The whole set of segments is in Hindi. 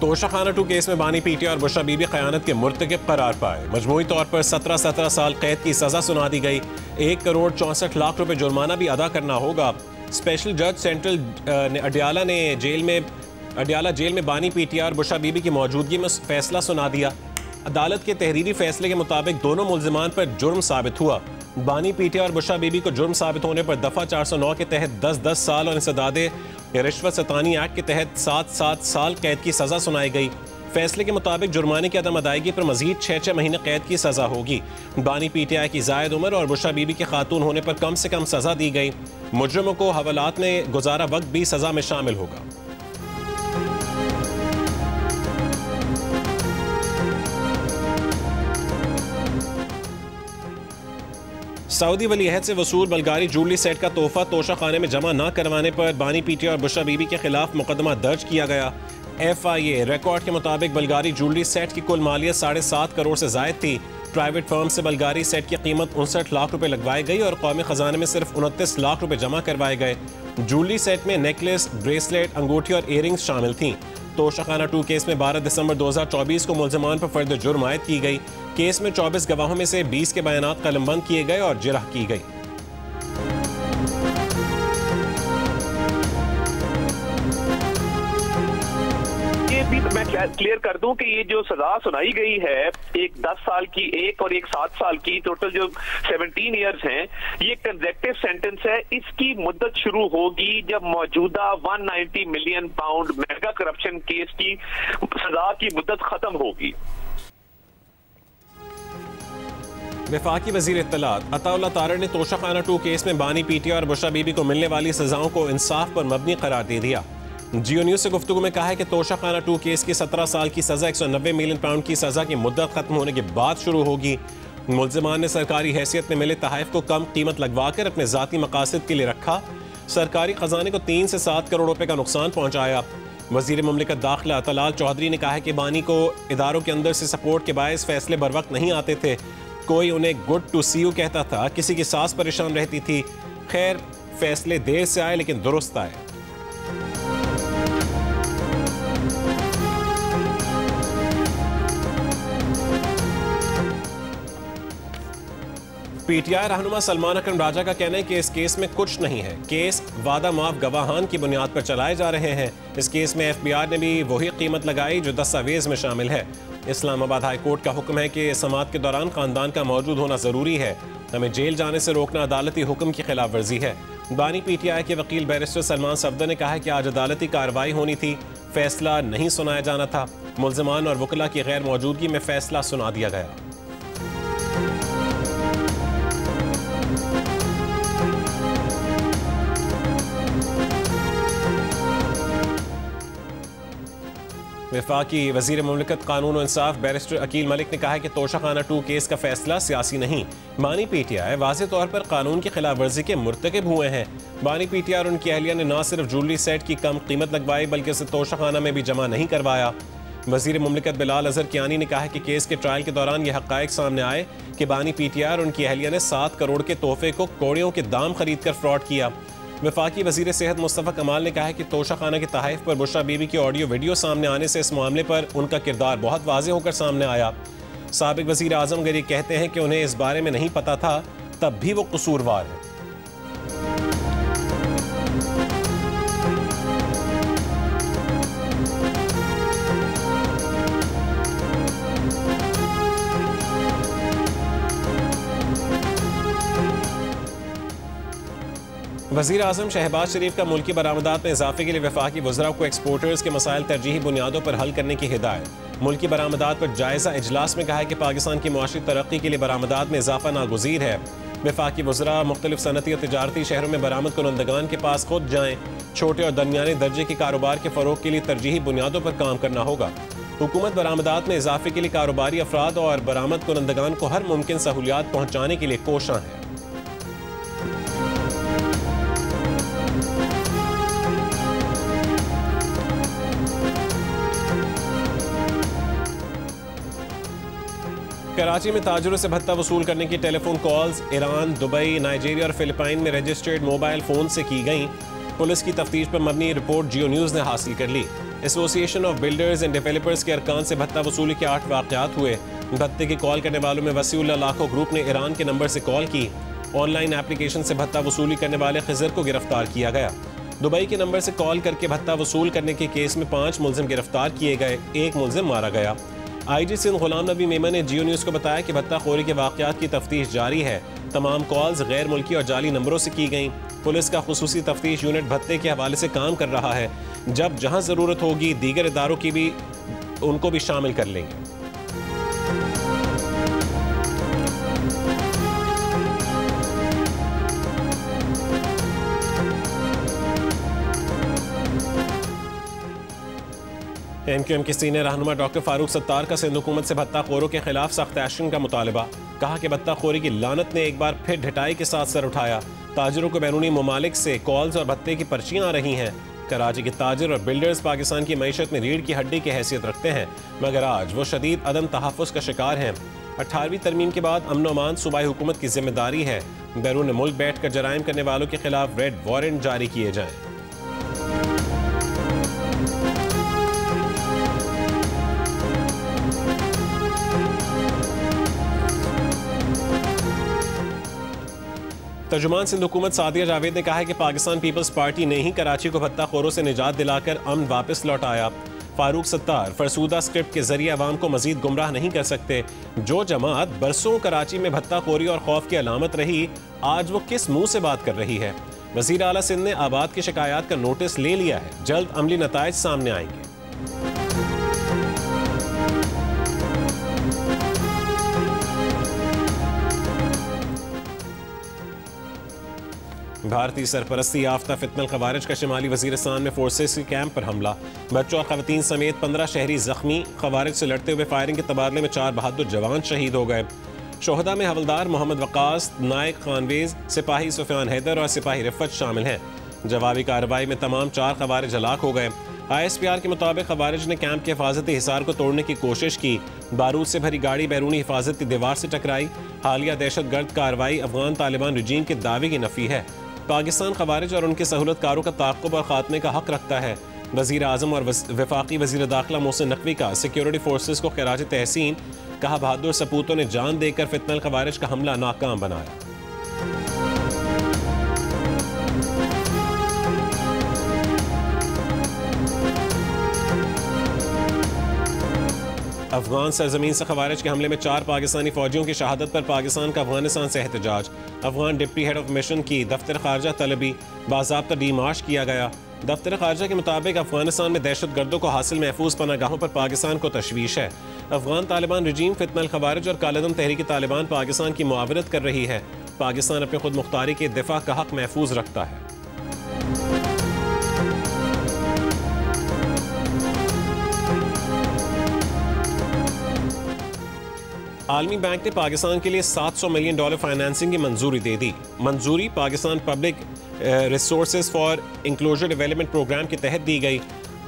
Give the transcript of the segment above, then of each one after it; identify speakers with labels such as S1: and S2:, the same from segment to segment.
S1: तोशाखाना 2 केस में बानी पीटीआई और बुशरा बीबी क़यानत के मुर्तकिब करार पाए। मजमूई तौर पर 17 साल कैद की सज़ा सुना दी गई। 1 करोड़ 64 लाख रुपए जुर्माना भी अदा करना होगा। स्पेशल जज सेंट्रल अडियाला जेल में बानी पीटीआई और बुशरा बीबी की मौजूदगी में फैसला सुना दिया। अदालत के तहरीरी फैसले के मुताबिक दोनों मुल्जिमान पर जुर्म साबित हुआ। बानी पीटीआई और बुशरा बीबी को जुर्म साबित होने पर दफ़ा 409 के तहत 10-10 साल और इंसदादे रिश्वत सतानी एक्ट के तहत 7-7 साल कैद की सज़ा सुनाई गई। फैसले के मुताबिक जुर्माने की अदम अदायगी पर मजीद 6 महीने कैद की सज़ा होगी। बानी पीटीआई की जायद उम्र और बुशरा बीबी के खातून होने पर कम से कम सज़ा दी गई। मुजरिमों को हवालात में गुजारा वक्त भी सज़ा में शामिल होगा। सऊदी वलीअहद से वसूल बल्गारी जूलरी सेट का तोहफा तोशाखाने में जमा न करवाने पर बानी पीटीआई और बुशरा बीबी के खिलाफ मुकदमा दर्ज किया गया। FIA रिकॉर्ड के मुताबिक बल्गारी जूलरी सेट की कुल मालियत 7.5 करोड़ से जायद थी। प्राइवेट फर्म से बल्गारी सेट की कीमत 59 लाख रुपए लगवाई गई और कौमी खजाने में सिर्फ 29 लाख रुपए जमा करवाए गए। जूलरी सेट में नेकलेस, ब्रेसलेट, अंगूठी और इयरिंग्स शामिल थीं। तोशाखाना 2 केस में 12 दिसंबर 2024 को मुल्ज़िमान पर फर्द जुर्म आयद की गई। केस में 24 गवाहों में से 20 के बयानात कलमबंद किए गए और जिरह की गई।
S2: ये भी मैं क्लियर कर दूं कि ये जो सजा सुनाई गई है, एक 10 साल की, एक और एक 7 साल की, टोटल जो 17 ईयर्स हैं, ये कंसेक्टिव सेंटेंस है। इसकी मुद्दत शुरू होगी जब मौजूदा 190 million pound mega corruption case की सजा की मुद्दत खत्म होगी।
S1: वफाकी वजीर इत्तलात अताउल्लाह तारड़ ने तोशाखाना 2 केस में बानी पीटीआई और बुशरा बीबी को मिलने वाली सजाओं को इंसाफ पर मबनी करार दे दिया। जियो न्यूज से गुफ्तगू में कहा है कि तोशाखाना 2 केस की 17 साल की सजा 190 मिलियन पाउंड की सजा की मुद्दत खत्म होने के बाद शुरू होगी। मुल्जिमान ने सरकारी हैसियत में मिले तहाइफ को कम कीमत लगवा कर अपने जाती मकासद के लिए रखा। सरकारी खजाने को 3 से 7 करोड़ रुपए का नुकसान पहुंचाया। वजीर मुमलिकत दाखिला तलाल चौधरी ने कहा है कि बानी को इदारों के अंदर से सपोर्ट के बायस फैसले बर वक्त नहीं आते थे। कोई उन्हें गुड टू सी यू कहता था, किसी की सास परेशान रहती थी। खैर, फैसले देर से आए लेकिन दुरुस्त आए। पीटीआई रहनुमा सलमान अकरम राजा का कहना है कि इस केस में कुछ नहीं है। केस वादा माफ गवाहान की बुनियाद पर चलाए जा रहे हैं। इस केस में FBI ने भी वही कीमत लगाई जो दस्तावेज में शामिल है। इस्लामाबाद हाई कोर्ट का हुक्म है कि समाअत के दौरान खानदान का मौजूद होना जरूरी है। हमें जेल जाने से रोकना अदालती हुक्म की खिलाफ वर्जी है। बानी पीटीआई के वकील बैरिस्टर सलमान सफदर ने कहा है कि आज अदालती कार्रवाई होनी थी, फैसला नहीं सुनाया जाना था। मुल्जिमान और वकला की गैर मौजूदगी में फैसला सुना दिया गया। वफाकी वजीर मुमलिकत कानून और इंसाफ बैरिस्टर अकील मलिक ने कहा है कि तोशाखाना 2 केस का फैसला सियासी नहीं। बानी पीटीआई वाज़े तौर पर कानून की खिलाफ वर्जी के मुर्तकिब हुए हैं। बानी पीटीआई और उनकी अहलिया ने न सिर्फ जूलरी सेट की कम कीमत लगवाई बल्कि उसे तोशाखाना में भी जमा नहीं करवाया। वजीर मुमलिकत बिलाल अजहर कियानी ने कहा है कि केस के ट्रायल के दौरान यह हक़ाइक़ सामने आए कि बानी पीटीआई और उनकी अहलिया ने 7 करोड़ के तोहफे को कौड़ियों के दाम खरीद कर फ्रॉड किया। वफाकी वजीर सेहत मुस्तफ़ा कमाल ने कहा है कि तोशाखाना के तहाइफ पर बुशरा बीबी की ऑडियो वीडियो सामने आने से इस मामले पर उनका किरदार बहुत वाज़ेह होकर सामने आया। साबिक वजीर आज़म अगर ये कहते हैं कि उन्हें इस बारे में नहीं पता था, तब भी वो कसूरवार है। वज़ीर आज़म शहबाज शरीफ का मुल्की बरामदात में इजाफे के लिए वफाकी वज़रा को एक्सपोर्टर्स के मसाइल तरजीही बुनियादों पर हल करने की हिदायत। मुल्की बरामदात पर जायज़ा इजलास में कहा है कि पाकिस्तान की मुआशी तरक्की के लिए बरामदात में इजाफा नागुज़ीर है। वफाकी वज़रा मुख्तलिफ सनती और तिजारती शहरों में बरामद कुनंदगान के पास खुद जाएँ। छोटे और दरमियाने दर्जे के कारोबार के फ़रोग़ के लिए तरजीही बुनियादों पर काम करना होगा। हुकूमत बरामदात में इजाफे के लिए कारोबारी अफराद और बरामद कुनंदगान को हर मुमकिन सहूलियात पहुँचाने के लिए कोशां है। कराची में ताजरों से भत्ता वसूल करने की telephone calls Iran, Dubai, Nigeria और फिलिपाइन में रजिस्टर्ड मोबाइल फोन से की गई। पुलिस की तफ्तीश पर मबनी रिपोर्ट जियो न्यूज़ ने हासिल कर ली। Association of builders and developers के अरकान से भत्ता वसूली के 8 वाक़यात हुए। भत्ते की कॉल करने वालों में वसीउल्लाह लाखो ग्रुप ने ईरान के नंबर से कॉल की। ऑनलाइन एप्लीकेशन से भत्ता वसूली करने वाले खिजर को गिरफ्तार किया गया। दुबई के नंबर से कॉल करके भत्ता वसूल करने के केस में 5 मुलजिम गिरफ्तार किए गए, 1 मुलजिम मारा गया। IG सिंध गुलाम नबी मेमन ने जियो न्यूज़ को बताया कि भत्ताखोरी के वाक़यात की तफ्तीश जारी है। तमाम कॉल्स गैर मुल्की और जाली नंबरों से की गई। पुलिस का खुसूसी तफ्तीश यूनिट भत्ते के हवाले से काम कर रहा है। जब जहां ज़रूरत होगी दीगर इदारों की भी उनको भी शामिल कर लेंगे। MQM के सीनियर रहनुमा डॉक्टर फारूक सत्तार का सिंध हुकूमत से भत्ताखोरों के खिलाफ सख्त एक्शन का मुतालबा। कहा कि भत्ताखोरी की लानत ने एक बार फिर ढिठाई के साथ सर उठाया। ताजरों को बैरूनी ममालिक से कॉल्स और भत्ते की पर्चियां आ रही हैं। कराची के ताजर और बिल्डर्स पाकिस्तान की मईशत में रीढ़ की हड्डी की हैसियत रखते हैं, मगर आज वो शदीद अदम तहफ़्फ़ुज़ का शिकार हैं। 18वीं तरमीम के बाद अमन अमान सूबाई हुकूमत की जिम्मेदारी है। बैरून मुल्क बैठ कर जराइम करने वालों के खिलाफ रेड वारंट जारी किए जाएं। तर्जुमान सिंध हुकूमत सादिया जावेद ने कहा है कि पाकिस्तान पीपल्स पार्टी ने ही कराची को भत्ताखोरों से निजात दिलाकर अमन वापस लौटाया। फारूक सत्तार फरसूदा स्क्रिप्ट के जरिए अवाम को मजीद गुमराह नहीं कर सकते। जो जमात बरसों कराची में भत्ताखोरी और खौफ की अलामत रही, आज वो किस मुंह से बात कर रही है। वजीर आला सिंध ने आबाद की शिकायत का नोटिस ले लिया है। जल्द अमली नताइज सामने आएंगे। भारतीय सरपरस्ती याफ्ता फितनल खवारिज का शिमाली वजीरिस्तान में फोर्सेस के कैंप पर हमला। बच्चों और खवातीन समेत 15 शहरी जख्मी। खवारिज से लड़ते हुए फायरिंग के तबादले में 4 बहादुर जवान शहीद हो गए। शोहदा में हवलदार मोहम्मद वकास, नायक खानवेज, सिपाही सुफियान हैदर और सिपाही रिफत शामिल हैं। जवाबी कार्रवाई में तमाम 4 खवारिज हलाक हो गए। ISPR के मुताबिक खवारिज ने कैंप के हिफाजती हिसार को तोड़ने की कोशिश की। बारूद से भरी गाड़ी बैरूनी हिफाजत की दीवार से टकराई। हालिया दहशतगर्द कार्रवाई अफगान तालिबान रजीम के दावे की नफी है। पाकिस्तान खवारिज और उनके सहूलतकारों का ताक़ुब और खात्मे का हक रखता है। वज़ीर आज़म और वफाकी वज़ीर दाखिला मोहसिन नकवी का सिक्योरिटी फोर्सेस को खिराज तहसीन। कहा बहादुर सपूतों ने जान देकर फितनल खवारिज का हमला नाकाम बनाया। अफगान सरजमीन से खवारिज के हमले में 4 पाकिस्तानी फौजियों की शहादत पर पाकिस्तान का अफगानिस्तान से एहतजाज। Afghan deputy head of mission की दफ्तर खारजा तलबी बाज़ाब्ता डीमार्च किया गया। दफ्तर खारजा के मुताबिक अफगानिस्तान में दहशत गर्दों को हासिल महफूज पनागाहों पर पाकिस्तान को तशवीश है। अफगान तालिबान रजीम फितनल खवारिज और कालेदम तहरीक तालिबान पाकिस्तान की मुआवनत कर रही है। पाकिस्तान अपने खुद मुख्तारी के दिफा का हक महफूज रखता है। आलमी बैंक ने पाकिस्तान के लिए $700 मिलियन फाइनेंसिंग की मंजूरी दे दी। मंजूरी Pakistan public resources for enclosure development programme के तहत दी गई।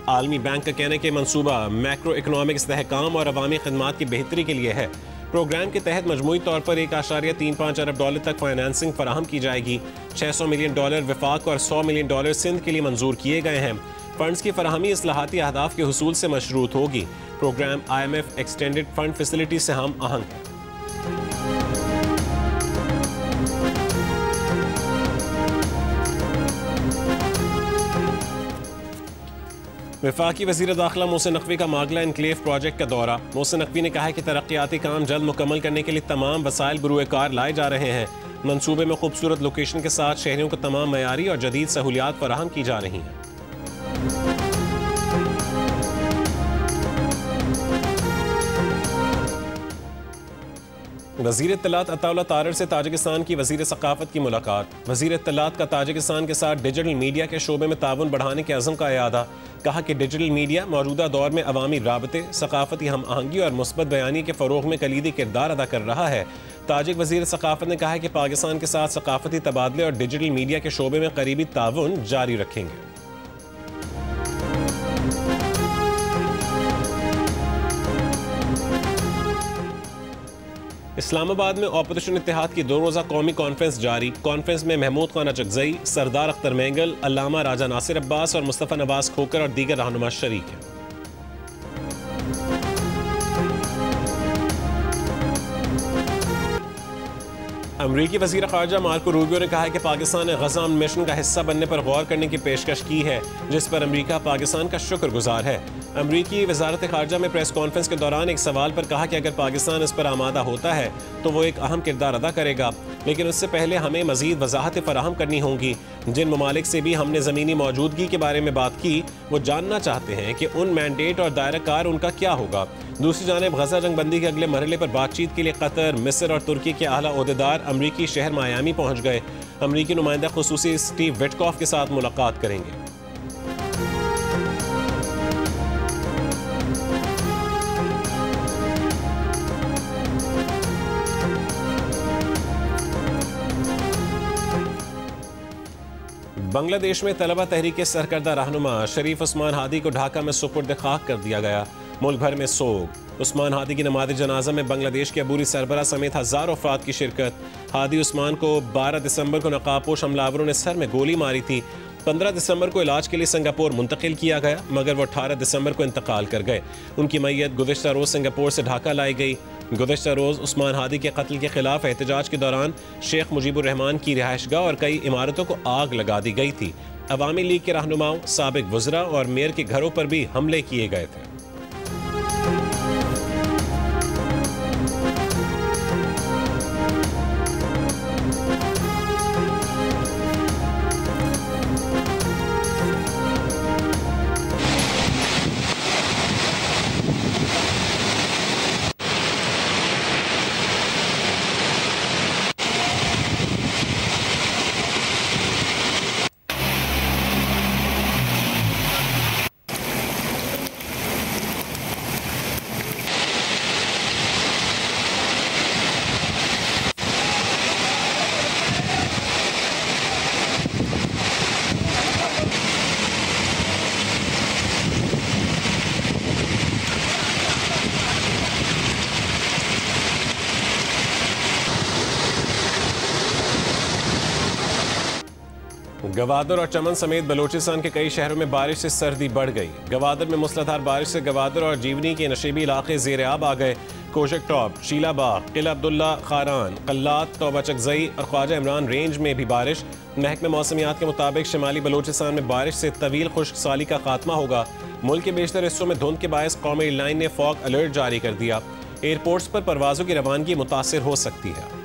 S1: आलमी बैंक का कहना है कि मंसूबा मैक्रो इकनॉमिक इस्तेहकाम और अवामी खदमात की बेहतरी के लिए है। प्रोग्राम के तहत मजमूई तौर पर $1.35 अरब तक फाइनेंसिंग फराहम की जाएगी। $600 मिलियन वफाक और $100 मिलियन सिंध के लिए मंजूर किए गए हैं। फंड्स की फराहमी इस्लाहाती अहदाफ के हुसूल से मशरूत होगी। Program IMF extended fund facility से हम आहंग है। वफाकी वज़ीर दाखिला मोहसिन नकवी का मागला इनक्लेव प्रोजेक्ट का दौरा। मोहसिन नकवी ने कहा है कि तरक्याती काम जल्द मुकम्मल करने के लिए तमाम वसाइल बरूए कार लाए जा रहे हैं। मंसूबे में खूबसूरत लोकेशन के साथ शहरियों को तमाम मयारी और जदीद सहूलियात फराहम की जा रही हैं। वज़ीर इत्तलात अताउल्लाह तारर से ताजिकिस्तान की वज़ीर सकाफत की मुलाकात। वज़ीर इत्तलात का ताजिकिस्तान के साथ डिजिटल मीडिया के शोबे में ताउन बढ़ाने के अज़म का इयादा। कहा कि डिजिटल मीडिया मौजूदा दौर में अवामी राबते, सकाफती हम आहंगी और मुस्बत बयानी के फ़रोग़ में कलीदी किरदार अदा कर रहा है। ताजिक वज़ीर सकाफत ने कहा है कि पाकिस्तान के साथ सकाफती तबादले और डिजिटल मीडिया के शोबे में करीबी ताउन जारी रखेंगे। इस्लामाबाद में ऑपोजिशन इत्तेहाद की 2 रोज़ा कौमी कॉन्फ्रेंस जारी। कॉन्फ्रेंस में महमूद खान अचकजई, सरदार अख्तर मेंगल, अल्लामा राजा नासिर अब्बास और मुस्तफ़ा नवाज खोकर और दीगर रहनुमा शरीक हैं। अमरीकी वज़ीर ख़ारजा मार्को रूबियो ने कहा है कि पाकिस्तान ने गज़ा मिशन का हिस्सा बनने पर गौर करने की पेशकश की है, जिस पर अमरीका पाकिस्तान का शुक्रगुजार है। अमरीकी वज़ारत ख़ारजा में प्रेस कॉन्फ्रेंस के दौरान एक सवाल पर कहा कि अगर पाकिस्तान इस पर आमादा होता है तो वो एक अहम किरदार अदा करेगा, लेकिन उससे पहले हमें मज़ीद वजाहतें फराहम करनी होंगी। जिन ममालिक से भी हमने ज़मीनी मौजूदगी के बारे में बात की, वो जानना चाहते हैं कि उन मैंडेट और दायरा कार उनका क्या होगा। दूसरी जानिब गज़ा जंगबंदी के अगले मरहले पर बातचीत के लिए कतर, मिस्र और तुर्की के आला ओहदेदार अमरीकी शहर मायामी पहुँच गए। अमरीकी नुमाइंदा खुसूसी स्टीव विटकॉफ के साथ मुलाकात करेंगे। बांग्लादेश में तलबा तहरीक के सरकर्दा रहनुमा शरीफ उस्मान हादी को ढाका में सुपुर्द खाक कर दिया गया। मुल्क भर में सोग। उस्मान हादी की नमाज जनाजा में बांग्लादेश के अबूरी सरबरा समेत हज़ारों अफराद की शिरकत। हादी उस्मान को 12 दिसंबर को नकाबपोश हमलावरों ने सर में गोली मारी थी। 15 दिसंबर को इलाज के लिए सिंगापुर मुंतकिल किया गया, मगर वो 18 दिसंबर को इंतकाल कर गए। उनकी मैयत गुज़िश्ता रोज़ सिंगापुर से ढाका लाई गई। गुज़िश्ता रोज़ उस्मान हादी के कत्ल के खिलाफ एहतजाज के दौरान शेख मुजीबुर रहमान की रिहाइशगाह और कई इमारतों को आग लगा दी गई थी। अवामी लीग के रहनुमाओं, साबिक वज़रा और मेयर के घरों पर भी हमले किए गए थे। गवादर और चमन समेत बलोचिस्तान के कई शहरों में बारिश से सर्दी बढ़ गई। गवादर में मूसलाधार बारिश से गवादर और जीवनी के नशीबी इलाके ज़ेर आब आ गए। कोशक टॉप, शीलाबाग, किला अब्दुल्ला खारान, कल्लात, तौबा चकजई और ख्वाजा इमरान रेंज में भी बारिश। महकमे मौसमियात के मुताबिक शिमाली बलोचिस्तान में बारिश से तवील खुश्क साली का खात्मा होगा। मुल्क के बेशतर हिस्सों में धुंध के बायस कौमी एयरलाइन ने फॉग अलर्ट जारी कर दिया। एयरपोर्ट्स पर परवाजों की रवानगी मुतासिर हो सकती है।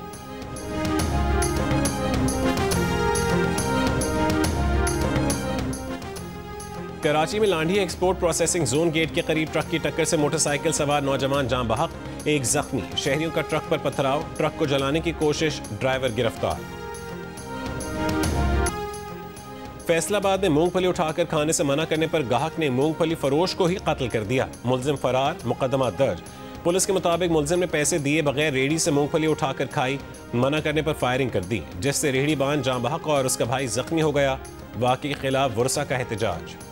S1: कराची में Landhi export processing zone gate के करीब ट्रक की टक्कर से मोटरसाइकिल सवार नौजवान जान बहक, एक जख्मी। शहरियों का ट्रक पर पथराव, ट्रक को जलाने की कोशिश, ड्राइवर गिरफ्तार। फैसलाबाद में मूंगफली उठाकर खाने से मना करने पर गाहक ने मूंगफली फरोश को ही कत्ल कर दिया। मुलजिम फरार, मुकदमा दर्ज। पुलिस के मुताबिक मुलजिम ने पैसे दिए बगैर रेहड़ी से मूंगफली उठाकर खाई, मना करने पर फायरिंग कर दी, जिससे रेहड़ी बान जान बहक और उसका भाई जख्मी हो गया। वाक़े के खिलाफ वर्सा का एहतजाज।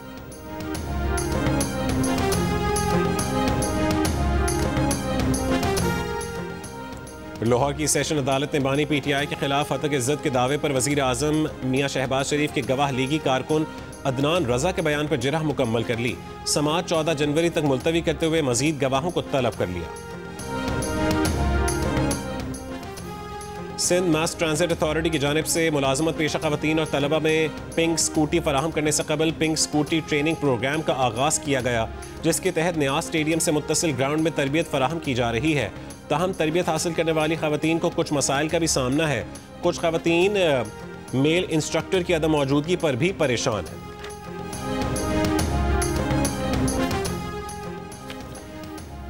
S1: लाहौर की सेशन अदालत ने बानी पीटीआई के खिलाफ हतक इज्जत के दावे पर वजीर आजम मियां शहबाज शरीफ के गवाह लीगी कारकुन अदनान रजा के बयान पर जिरह मुकम्मल कर ली। समाअत 14 जनवरी तक मुलतवी करते हुए मजीद गवाहों को तलब कर लिया। सिंध मास ट्रांजिट अथॉरिटी की जानिब से मुलाजमत पेशा खवातीन और तलबा में पिंक स्कूटी फराहम करने से कबल पिंक स्कूटी ट्रेनिंग प्रोग्राम का आगाज़ किया गया, जिसके तहत न्याज स्टेडियम से मुत्तसिल ग्राउंड में तरबियत फराहम की जा रही है। ताहम तरबियत हासिल करने वाली खवातीन को कुछ मसाइल का भी सामना है। कुछ खवातीन मेल इंस्ट्रक्टर की अदम मौजूदगी पर भी परेशान हैं।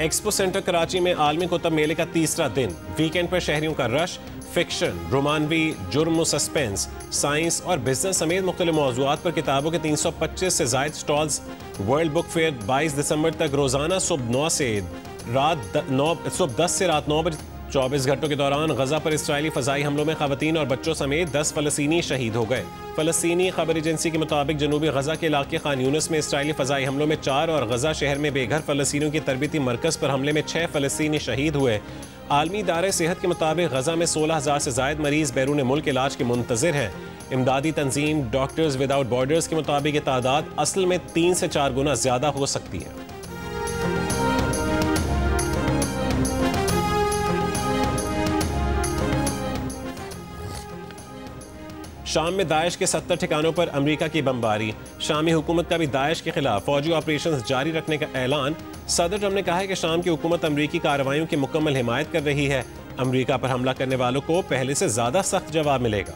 S1: एक्सपो सेंटर कराची में आलमी कुतब मेले का तीसरा दिन। वीकेंड पर शहरियों का रश। फिक्शन, रोमानवी, जुर्म, सस्पेंस, साइंस और बिजनेस समेत मुख्तलिफ मौज़ूआत पर किताबों के 325 से ज़ायद स्टॉल्स। वर्ल्ड बुक फेयर 22 दिसंबर तक रोज़ाना सुबह 10 से रात 9 बजे 24 घंटों के दौरान गजा पर इसराइली फ़ज़ाई हमलों में ख़वातीन और बच्चों समेत 10 फ़लस्तीनी शहीद हो गए। फ़लस्तीनी खबर एजेंसी के मुताबिक जनूबी गजा के इलाके खान यूनिस में इसराइली फ़ज़ाई हमलों में 4 और गजा शहर में बेघर फ़लस्तीनियों की तरबियती मरकज़ पर हमले में 6 फ़लस्तीनी शहीद हुए। आलमी इदारे सेहत के मुताबिक गजा में 16,000 से ज़ायद मरीज बैरून मुल्क इलाज के मुंतज़िर हैं। इमदादी तंजीम डॉक्टर्स विदाउट बॉर्डर्स के मुताबिक ये तादाद असल में 3 से 4 गुना ज़्यादा हो सकती है। शाम में दाइश के 70 ठिकानों पर अमेरिका की बमबारी। शामी हुकूमत का भी दाइश के खिलाफ फौजी ऑपरेशन जारी रखने का ऐलान। सदर ट्रंप ने कहा है कि शाम की हुकूमत अमरीकी कार्रवाइयों की मुकम्मल हिमायत कर रही है। अमरीका पर हमला करने वालों को पहले से ज्यादा सख्त जवाब मिलेगा।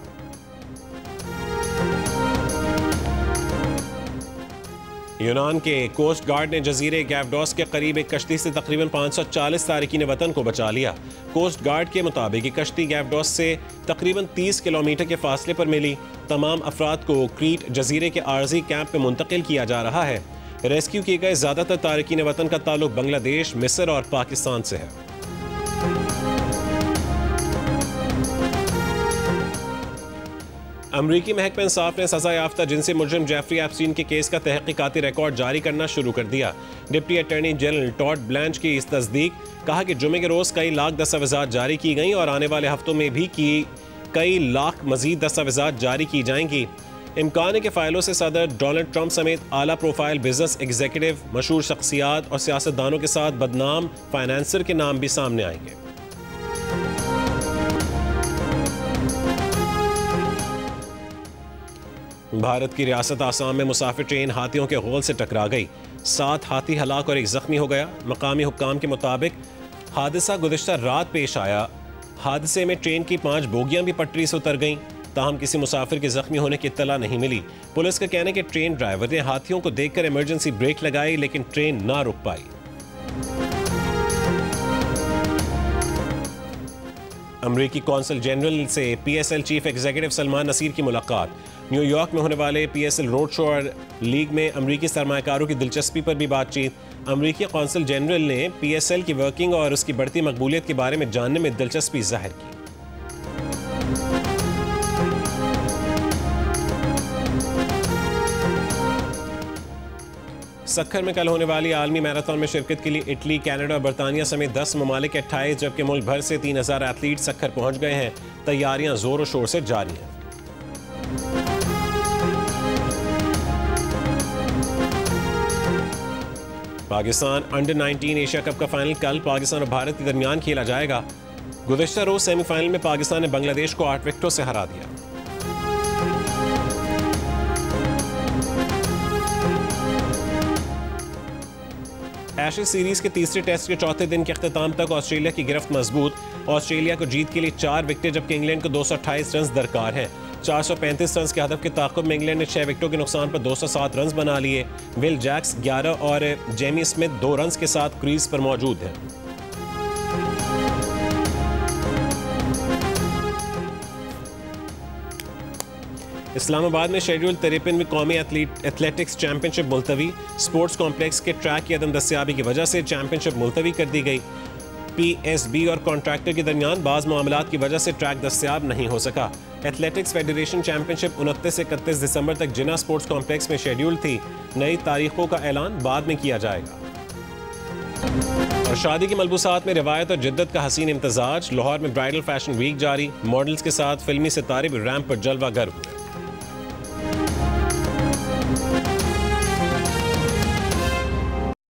S1: यूनान के कोस्ट गार्ड ने जजीरे गैवडोस के करीब एक कश्ती से तकरीबन 540 तारकीन वतन को बचा लिया। कोस्ट गार्ड के मुताबिक ये कश्ती गैवडोस से तकरीबन 30 किलोमीटर के फासले पर मिली। तमाम अफराद को क्रीट जजीरे के आर्जी कैंप में मुंतकिल किया जा रहा है। रेस्क्यू किए गए ज्यादातर तारकीन वतन का ताल्लुक बांग्लादेश, मिस्र और पाकिस्तान से है। अमरीकी महकमा इंसाफ ने सजा याफ्ता जिनसी मुजरिम जेफरी एप्स्टीन के केस का तहकीकाती रिकॉर्ड जारी करना शुरू कर दिया। Deputy attorney general Todd Blanche की इस तस्दीक। कहा कि जुमे के रोज कई लाख दस्तावेजात जारी की गई और आने वाले हफ्तों में भी कई लाख मजीद दस्तावेजात जारी की जाएंगी। इम्कान है कि फाइलों से सदर डोनाल्ड ट्रंप समेत आला प्रोफाइल बिजनेस एग्जीक्यूटिव, मशहूर शख्सियात और सियासतदानों के साथ बदनाम फाइनेंसर के नाम भी सामने आएंगे। भारत की रियासत आसाम में मुसाफिर ट्रेन हाथियों के गोल से टकरा गई। 7 हाथी हलाक और 1 जख्मी हो गया। मकामी हुक्काम के मुताबिक हादसा गुज़िश्ता रात पेश आया। हादसे में ट्रेन की 5 बोगियां भी पटरी से उतर गईं। ताहम किसी मुसाफिर के जख्मी होने की इत्तला नहीं मिली। पुलिस का कहना है कि ट्रेन ड्राइवर ने हाथियों को देखकर इमरजेंसी ब्रेक लगाई, लेकिन ट्रेन ना रुक पाई। अमरीकी कौंसल जनरल से PSL chief executive Salman Naseer की मुलाकात। न्यूयॉर्क में होने वाले PSL रोड शो और लीग में अमरीकी सरमाकारों की दिलचस्पी पर भी बातचीत। अमरीकी कौंसल जनरल ने PSL की वर्किंग और उसकी बढ़ती मकबूलियत के बारे में जानने में दिलचस्पी जाहिर की। सक्खर में कल होने वाली आलमी मैराथन में शिरकत के लिए इटली, कनाडा और बरतानिया समेत 10 ममालिक 28 जबकि मुल्क भर से 3000 एथलीट सक्खर पहुंच गए हैं। तैयारियां जोर शोर से जारी हैं। पाकिस्तान अंडर 19 एशिया कप का फाइनल कल पाकिस्तान और भारत के दरमियान खेला जाएगा। गुज़िश्ता रोज सेमीफाइनल में पाकिस्तान ने बांग्लादेश को 8 विकेटों से हरा दिया। एशेज सीरीज के तीसरे टेस्ट के चौथे दिन के अख्ताम तक ऑस्ट्रेलिया की गिरफ्त मजबूत। ऑस्ट्रेलिया को जीत के लिए 4 विकेटें जबकि इंग्लैंड को 228 रन दरकार हैं। 435 रन के हदफ के ताक़ुब में इंग्लैंड ने 6 विकेटों के नुकसान पर 207 रन बना लिए। विल जैक्स 11 और जेमी स्मिथ 2 रन के साथ क्रीज पर मौजूद हैं। इस्लामाबाद में शेड्यूल 53वीं कौमी एथलेटिक्स चैंपियनशिप मुलतवी। स्पोर्ट्स कॉम्प्लेक्स के ट्रैक की अदम दस्तियाबी की वजह से चैंपियनशिप मुलतवी कर दी गई। PSB और कॉन्ट्रैक्टर के दरमियान बाज़ मामलात की वजह से ट्रैक दस्तियाब नहीं हो सका। एथलेटिक्स फेडरेशन चैंपियनशिप 29 से 31 दिसंबर तक जिना स्पोर्ट्स कॉम्प्लेक्स में शेड्यूल थी। नई तारीखों का ऐलान बाद में किया जाएगा। और शादी के मलबूसात में रिवायत और जिद्दत का हसीन इम्तजाज। लाहौर में ब्राइडल फैशन वीक जारी। मॉडल्स के साथ फिल्मी सितारे भी रैंप पर जलवा गर हुए।